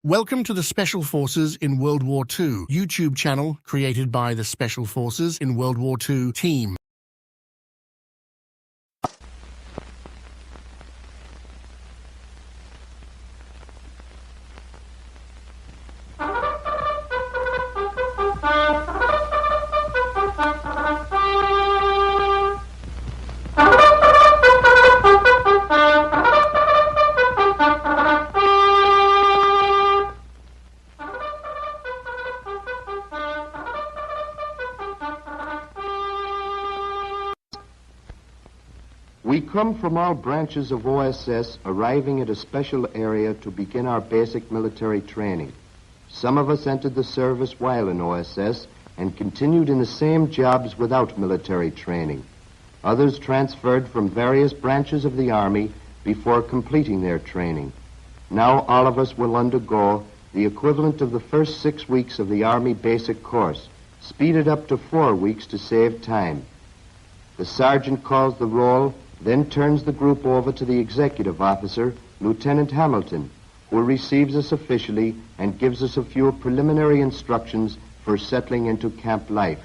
Welcome to the Special Forces in World War II YouTube channel created by the Special Forces in World War II team. We come from all branches of OSS, arriving at a special area to begin our basic military training. Some of us entered the service while in OSS and continued in the same jobs without military training. Others transferred from various branches of the Army before completing their training. Now all of us will undergo the equivalent of the first 6 weeks of the Army basic course, speeded up to 4 weeks to save time. The sergeant calls the roll, then turns the group over to the executive officer, Lieutenant Hamilton, who receives us officially and gives us a few preliminary instructions for settling into camp life.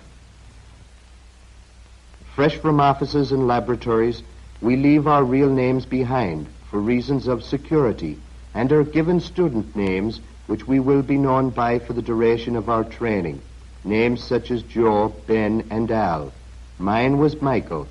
Fresh from offices and laboratories, we leave our real names behind for reasons of security and are given student names which we will be known by for the duration of our training. Names such as Joe, Ben, and Al. Mine was Michael.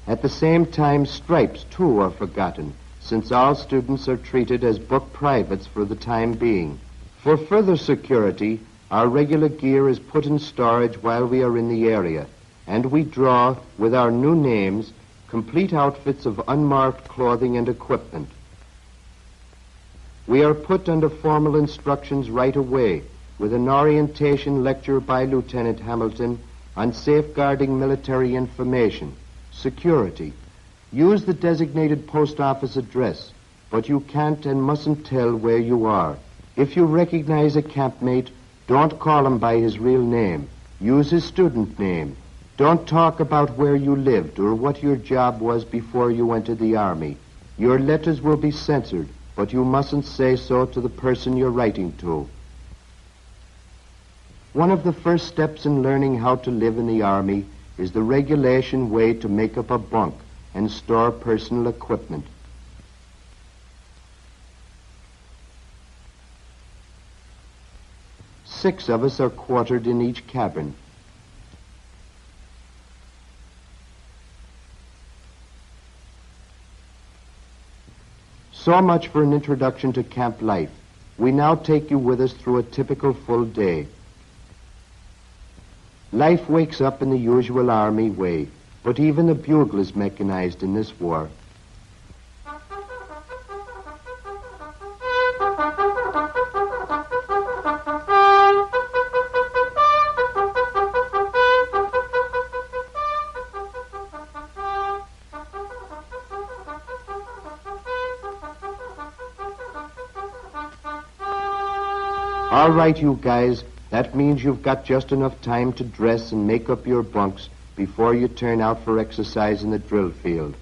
At the same time, stripes, too, are forgotten, since all students are treated as book privates for the time being. For further security, our regular gear is put in storage while we are in the area, and we draw, with our new names, complete outfits of unmarked clothing and equipment. We are put under formal instructions right away, with an orientation lecture by Lieutenant Hamilton on safeguarding military information. Security. Use the designated post office address, but you can't and mustn't tell where you are. If you recognize a campmate, don't call him by his real name. Use his student name. Don't talk about where you lived or what your job was before you entered the Army. Your letters will be censored, but you mustn't say so to the person you're writing to. One of the first steps in learning how to live in the Army is the regulation way to make up a bunk and store personal equipment. Six of us are quartered in each cabin. So much for an introduction to camp life. We now take you with us through a typical full day. Life wakes up in the usual Army way, but even the bugle is mechanized in this war. All right, you guys. That means you've got just enough time to dress and make up your bunks before you turn out for exercise in the drill field.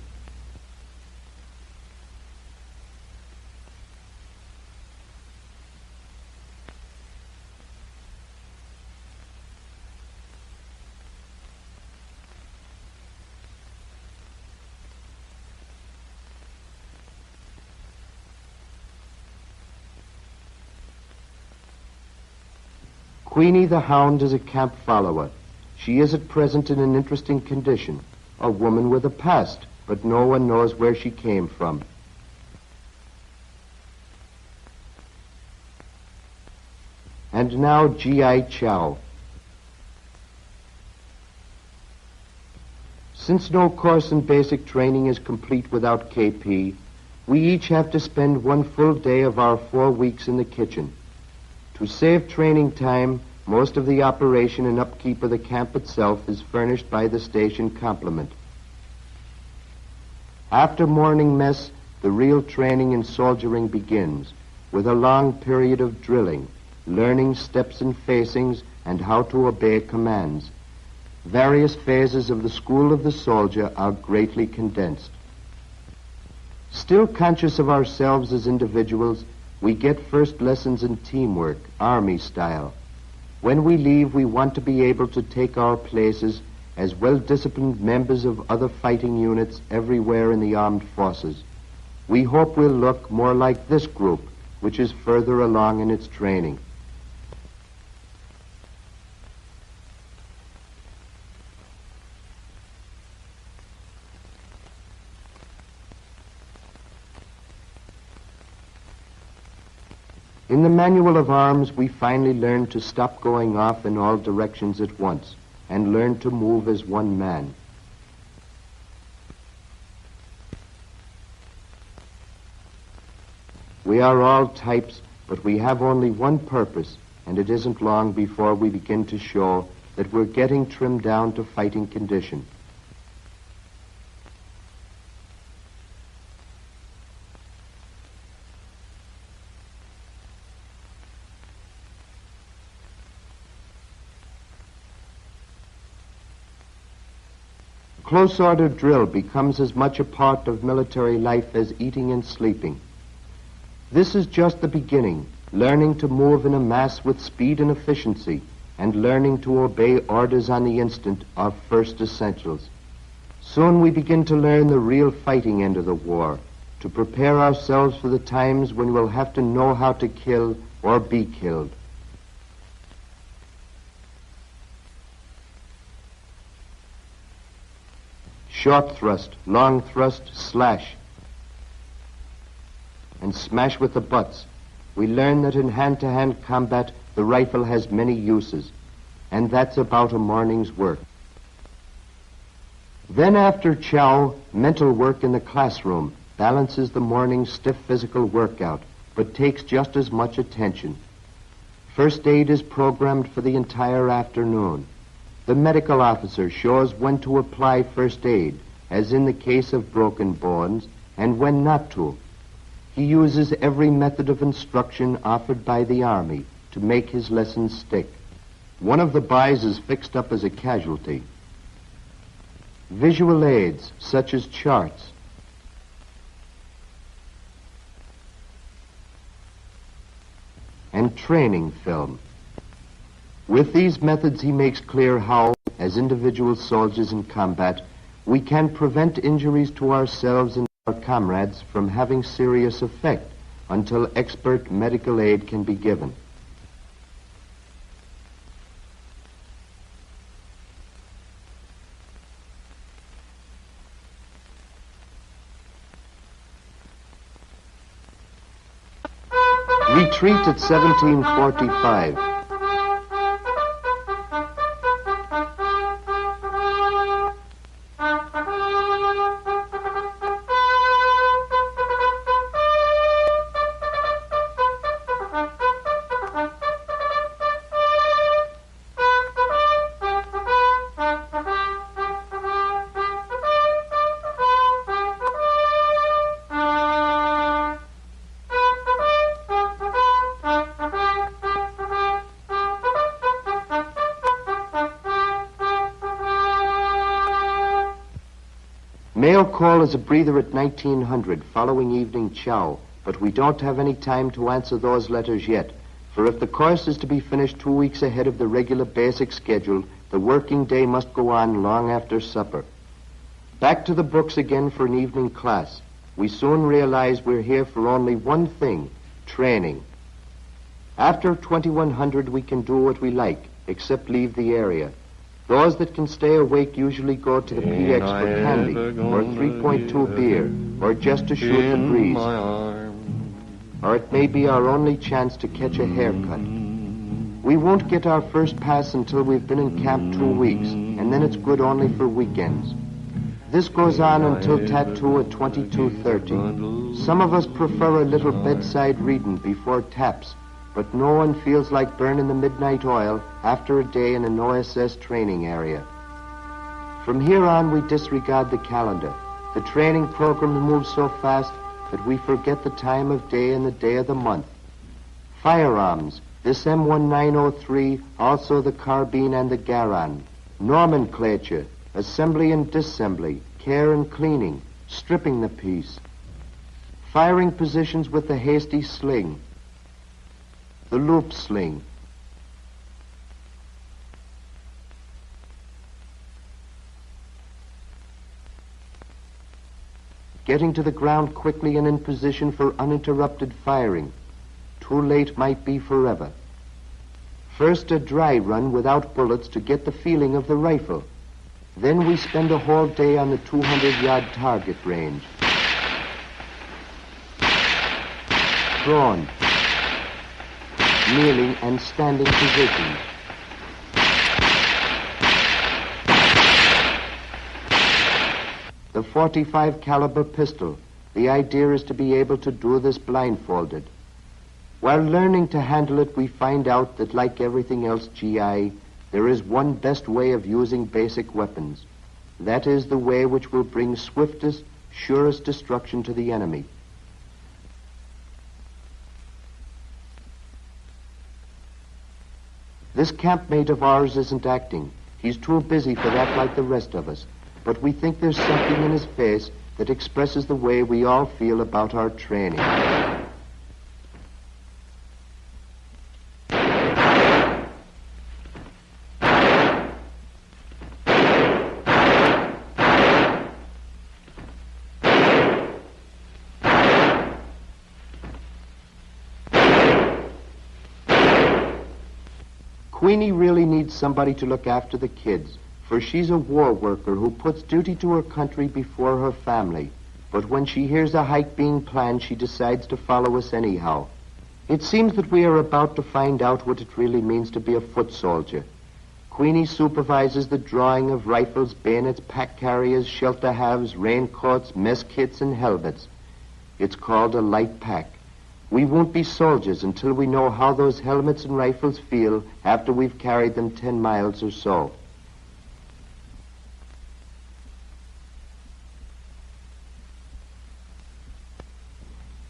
Queenie the Hound is a camp follower. She is at present in an interesting condition, a woman with a past, but no one knows where she came from. And now G.I. Chow. Since no course in basic training is complete without KP, we each have to spend 1 full day of our 4 weeks in the kitchen. To save training time, most of the operation and upkeep of the camp itself is furnished by the station complement. After morning mess, the real training and soldiering begins, with a long period of drilling, learning steps and facings, and how to obey commands. Various phases of the school of the soldier are greatly condensed. Still conscious of ourselves as individuals, We get first lessons in teamwork, Army style. When we leave, we want to be able to take our places as well-disciplined members of other fighting units everywhere in the armed forces. We hope we'll look more like this group, which is further along in its training. In the Manual of Arms, we finally learn to stop going off in all directions at once and learn to move as one man. We are all types, but we have only one purpose, and it isn't long before we begin to show that we're getting trimmed down to fighting condition. Close-order drill becomes as much a part of military life as eating and sleeping. This is just the beginning, learning to move in a mass with speed and efficiency, and learning to obey orders on the instant are first essentials. Soon we begin to learn the real fighting end of the war, to prepare ourselves for the times when we'll have to know how to kill or be killed. Short thrust, long thrust, slash, and smash with the butts. We learn that in hand-to-hand combat, the rifle has many uses, and that's about a morning's work. Then after chow, mental work in the classroom balances the morning's stiff physical workout, but takes just as much attention. First aid is programmed for the entire afternoon. The medical officer shows when to apply first aid, as in the case of broken bones, and when not to. He uses every method of instruction offered by the Army to make his lessons stick. One of the buys is fixed up as a casualty. Visual aids, such as charts, and training film. With these methods, he makes clear how, as individual soldiers in combat, we can prevent injuries to ourselves and our comrades from having serious effect until expert medical aid can be given. Retreat at 1745. Mail call is a breather at 1900 following evening chow, but we don't have any time to answer those letters yet, for if the course is to be finished 2 weeks ahead of the regular basic schedule, the working day must go on long after supper. Back to the books again for an evening class. We soon realize we're here for only one thing, training. After 2100 we can do what we like, except leave the area. Those that can stay awake usually go to the PX for candy, or 3.2 beer, or just to shoot the breeze. Or it may be our only chance to catch a haircut. We won't get our first pass until we've been in camp 2 weeks, and then it's good only for weekends. This goes on until tattoo at 22:30. Some of us prefer a little bedside reading before taps, but no one feels like burning the midnight oil after a day in an OSS training area. From here on, we disregard the calendar. The training program moves so fast that we forget the time of day and the day of the month. Firearms, this M1903, also the carbine and the Garand. Nomenclature, assembly and disassembly, care and cleaning, stripping the piece. Firing positions with the hasty sling, the loop sling, getting to the ground quickly and in position for uninterrupted firing. Too late might be forever. First a dry run without bullets to get the feeling of the rifle. Then we spend a whole day on the 200-yard target range. Drawn, kneeling and standing positions. The .45 caliber pistol. The idea is to be able to do this blindfolded. While learning to handle it, we find out that like everything else GI, there is one best way of using basic weapons. That is the way which will bring swiftest, surest destruction to the enemy. This campmate of ours isn't acting. He's too busy for that like the rest of us. But we think there's something in his face that expresses the way we all feel about our training. Queenie really needs somebody to look after the kids, for she's a war worker who puts duty to her country before her family. But when she hears a hike being planned, she decides to follow us anyhow. It seems that we are about to find out what it really means to be a foot soldier. Queenie supervises the drawing of rifles, bayonets, pack carriers, shelter halves, raincoats, mess kits, and helmets. It's called a light pack. We won't be soldiers until we know how those helmets and rifles feel after we've carried them 10 miles or so.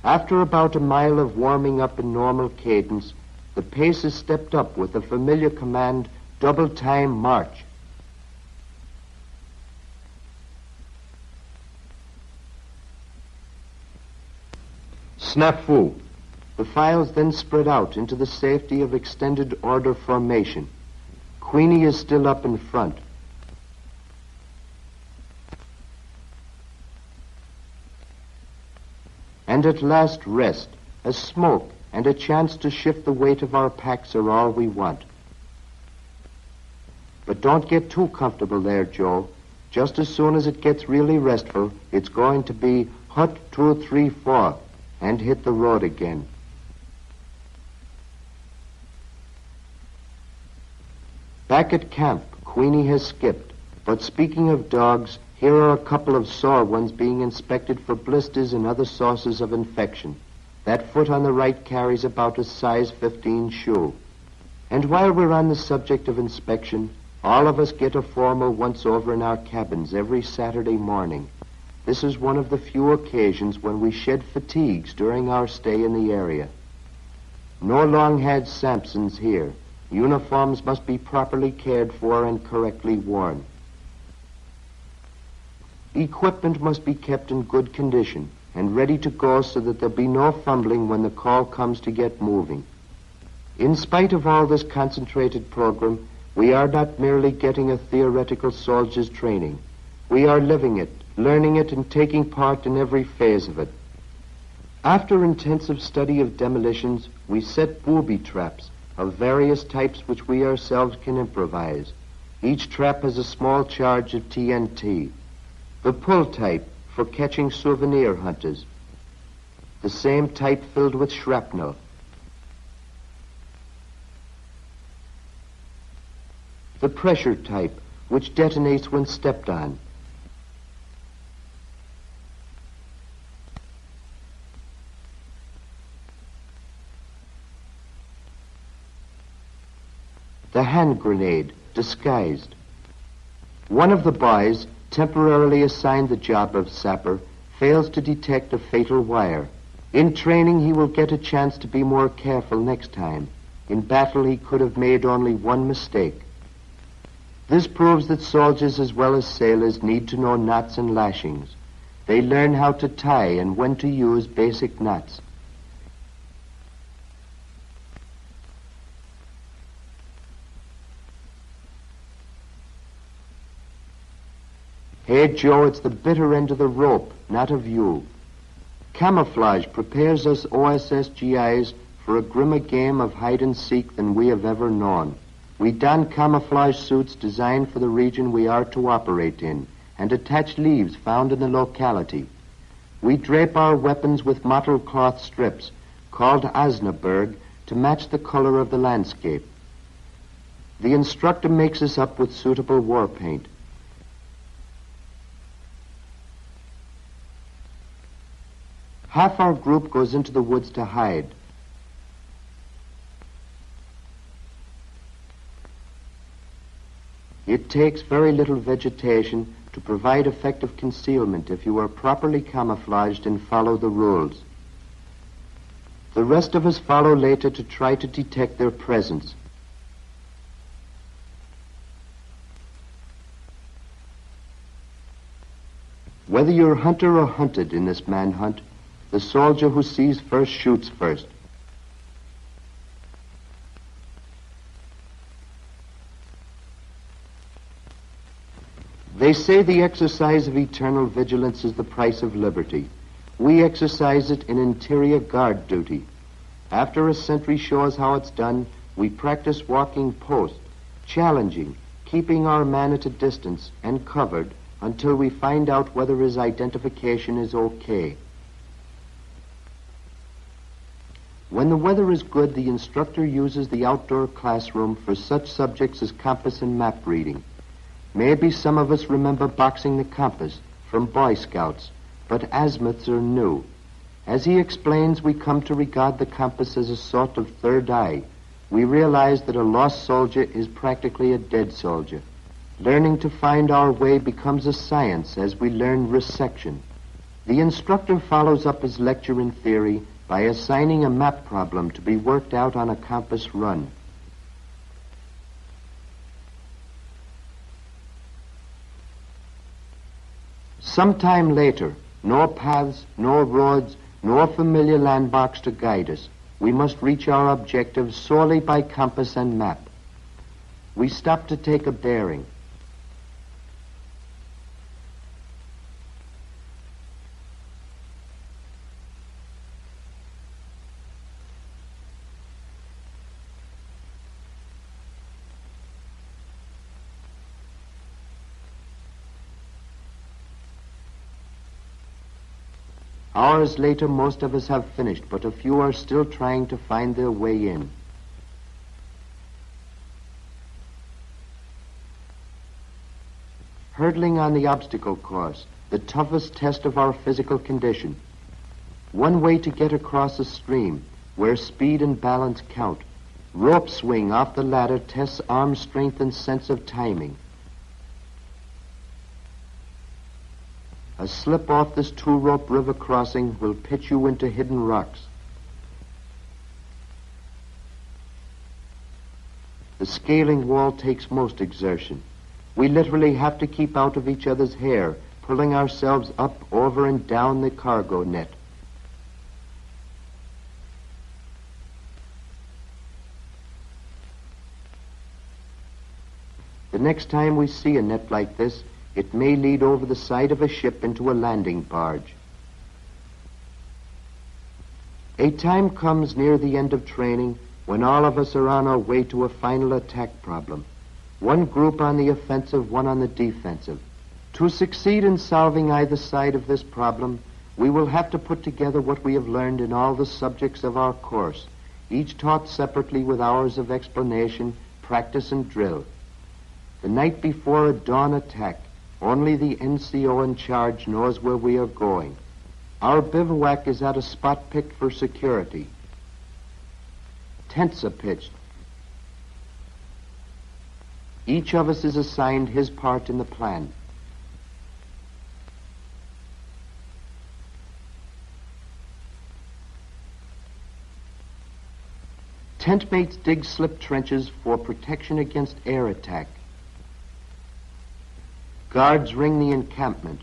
After about a mile of warming up in normal cadence, the pace is stepped up with the familiar command, double time march. Snafu. The files then spread out into the safety of extended order formation. Queenie is still up in front. And at last rest, a smoke, and a chance to shift the weight of our packs are all we want. But don't get too comfortable there, Joe. Just as soon as it gets really restful, it's going to be hut 2, 3, 4, and hit the road again. Back at camp, Queenie has skipped. But speaking of dogs, here are a couple of sore ones being inspected for blisters and other sources of infection. That foot on the right carries about a size 15 shoe. And while we're on the subject of inspection, all of us get a formal once-over in our cabins every Saturday morning. This is one of the few occasions when we shed fatigues during our stay in the area. No long-haired Sampsons here. Uniforms must be properly cared for and correctly worn. Equipment must be kept in good condition and ready to go so that there'll be no fumbling when the call comes to get moving. In spite of all this concentrated program, we are not merely getting a theoretical soldier's training. We are living it, learning it, and taking part in every phase of it. After intensive study of demolitions, we set booby traps of various types which we ourselves can improvise. Each trap has a small charge of TNT. The pull type for catching souvenir hunters. The same type filled with shrapnel. The pressure type, which detonates when stepped on. The hand grenade, disguised. One of the boys, temporarily assigned the job of sapper, fails to detect a fatal wire. In training, he will get a chance to be more careful next time. In battle, he could have made only one mistake. This proves that soldiers as well as sailors need to know knots and lashings. They learn how to tie and when to use basic knots. Hey, Joe, it's the bitter end of the rope, not of you. Camouflage prepares us OSS GIs for a grimmer game of hide-and-seek than we have ever known. We don camouflage suits designed for the region we are to operate in and attach leaves found in the locality. We drape our weapons with mottled cloth strips called Osnaburg to match the color of the landscape. The instructor makes us up with suitable war paint. Half our group goes into the woods to hide. It takes very little vegetation to provide effective concealment if you are properly camouflaged and follow the rules. The rest of us follow later to try to detect their presence. Whether you're hunter or hunted in this manhunt, the soldier who sees first shoots first. They say the exercise of eternal vigilance is the price of liberty. We exercise it in interior guard duty. After a sentry shows how it's done, we practice walking post, challenging, keeping our man at a distance and covered until we find out whether his identification is okay. When the weather is good, the instructor uses the outdoor classroom for such subjects as compass and map reading. Maybe some of us remember boxing the compass from Boy Scouts, but azimuths are new. As he explains, we come to regard the compass as a sort of third eye. We realize that a lost soldier is practically a dead soldier. Learning to find our way becomes a science as we learn resection. The instructor follows up his lecture in theory by assigning a map problem to be worked out on a compass run. Sometime later, no paths, no roads, no familiar landmarks to guide us. We must reach our objective solely by compass and map. We stop to take a bearing. Hours later, most of us have finished, but a few are still trying to find their way in. Hurdling on the obstacle course, the toughest test of our physical condition. One way to get across a stream, where speed and balance count. Rope swing off the ladder tests arm strength and sense of timing. A slip off this two-rope river crossing will pitch you into hidden rocks. The scaling wall takes most exertion. We literally have to keep out of each other's hair, pulling ourselves up, over, and down the cargo net. The next time we see a net like this, it may lead over the side of a ship into a landing barge. A time comes near the end of training when all of us are on our way to a final attack problem. One group on the offensive, one on the defensive. To succeed in solving either side of this problem, we will have to put together what we have learned in all the subjects of our course, each taught separately with hours of explanation, practice, and drill. The night before a dawn attack, only the NCO in charge knows where we are going. Our bivouac is at a spot picked for security. Tents are pitched. Each of us is assigned his part in the plan. Tent mates dig slip trenches for protection against air attack. Guards ring the encampment.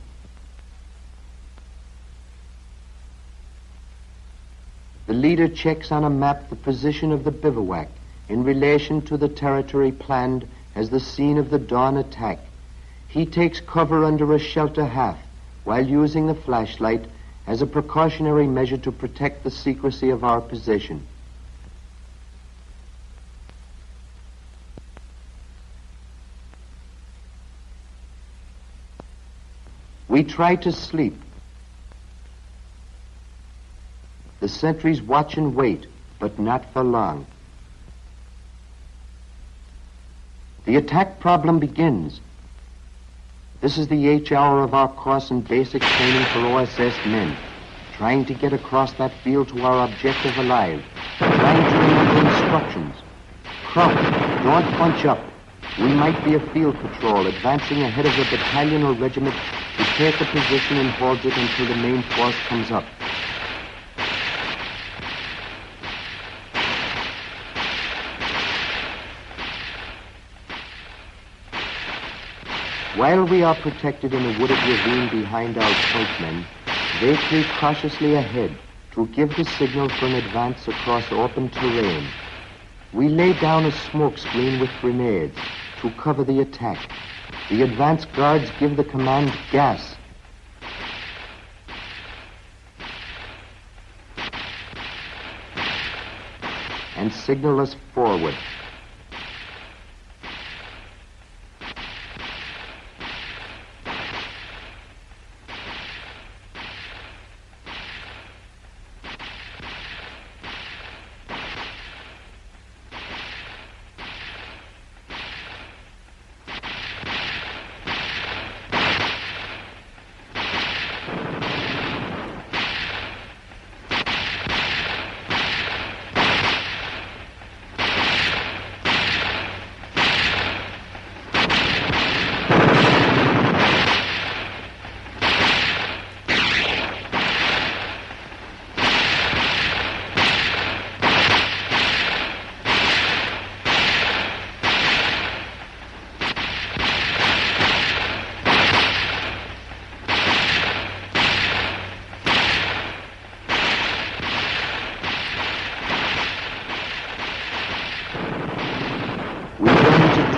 The leader checks on a map the position of the bivouac in relation to the territory planned as the scene of the dawn attack. He takes cover under a shelter half while using the flashlight as a precautionary measure to protect the secrecy of our position. We try to sleep. The sentries watch and wait, but not for long. The attack problem begins. This is the H hour of our course in basic training for OSS men, trying to get across that field to our objective alive, trying to remember instructions. Crouch, don't bunch up. We might be a field patrol advancing ahead of a battalion or regiment to take a position and hold it until the main force comes up. While we are protected in a wooded ravine behind our point they creep cautiously ahead to give the signal for an advance across open terrain. We lay down a smoke screen with grenades to cover the attack. The advance guards give the command gas. And signal us forward.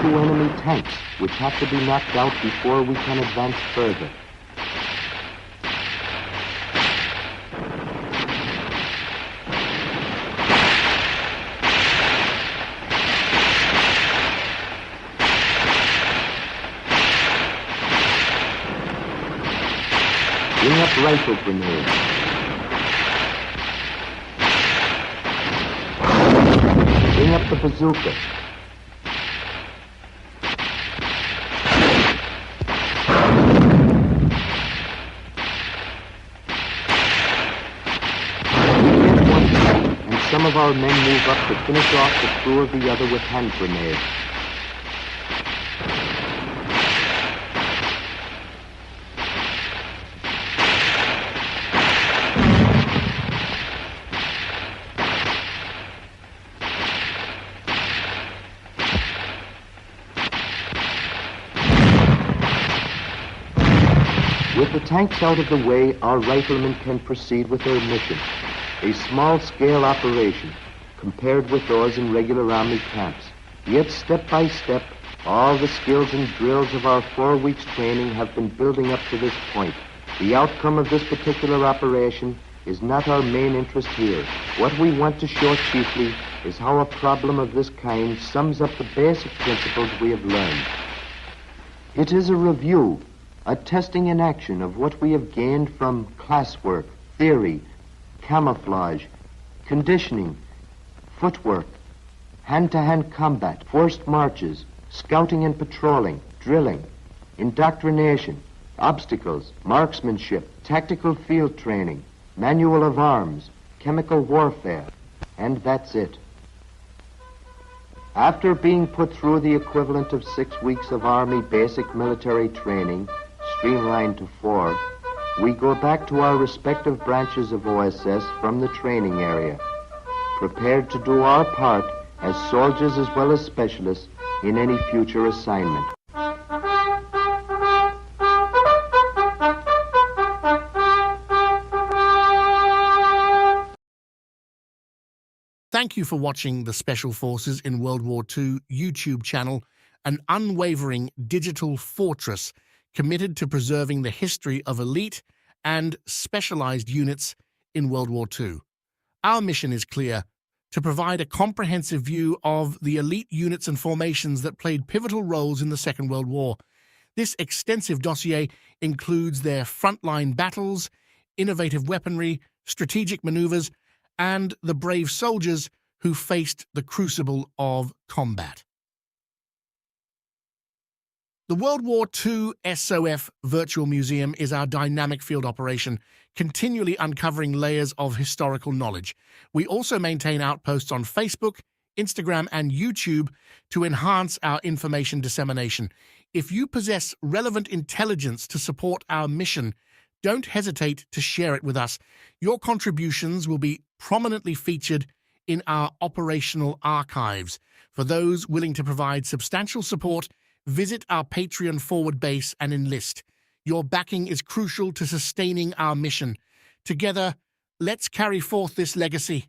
Two enemy tanks, which have to be knocked out before we can advance further. Bring up rifle grenades. Bring up the bazooka. Some of our men move up to finish off the crew of the other with hand grenades. With the tanks out of the way, our riflemen can proceed with their mission. A small-scale operation compared with those in regular Army camps. Yet step by step, all the skills and drills of our 4 weeks' training have been building up to this point. The outcome of this particular operation is not our main interest here. What we want to show chiefly is how a problem of this kind sums up the basic principles we have learned. It is a review, a testing in action of what we have gained from classwork, theory, camouflage, conditioning, footwork, hand-to-hand combat, forced marches, scouting and patrolling, drilling, indoctrination, obstacles, marksmanship, tactical field training, manual of arms, chemical warfare, and that's it. After being put through the equivalent of 6 weeks of Army basic military training, streamlined to 4, we go back to our respective branches of OSS from the training area, prepared to do our part as soldiers as well as specialists in any future assignment. Thank you for watching the Special Forces in World War II YouTube channel an unwavering digital fortress committed to preserving the history of elite and specialized units in World War II. Our mission is clear: to provide a comprehensive view of the elite units and formations that played pivotal roles in the Second World War. This extensive dossier includes their frontline battles, innovative weaponry, strategic maneuvers, and the brave soldiers who faced the crucible of combat. The World War II SOF Virtual Museum is our dynamic field operation, continually uncovering layers of historical knowledge. We also maintain outposts on Facebook, Instagram, and YouTube to enhance our information dissemination. If you possess relevant intelligence to support our mission, don't hesitate to share it with us. Your contributions will be prominently featured in our operational archives. For those willing to provide substantial support, visit our Patreon forward base and enlist. Your backing is crucial to sustaining our mission. Together, let's carry forth this legacy.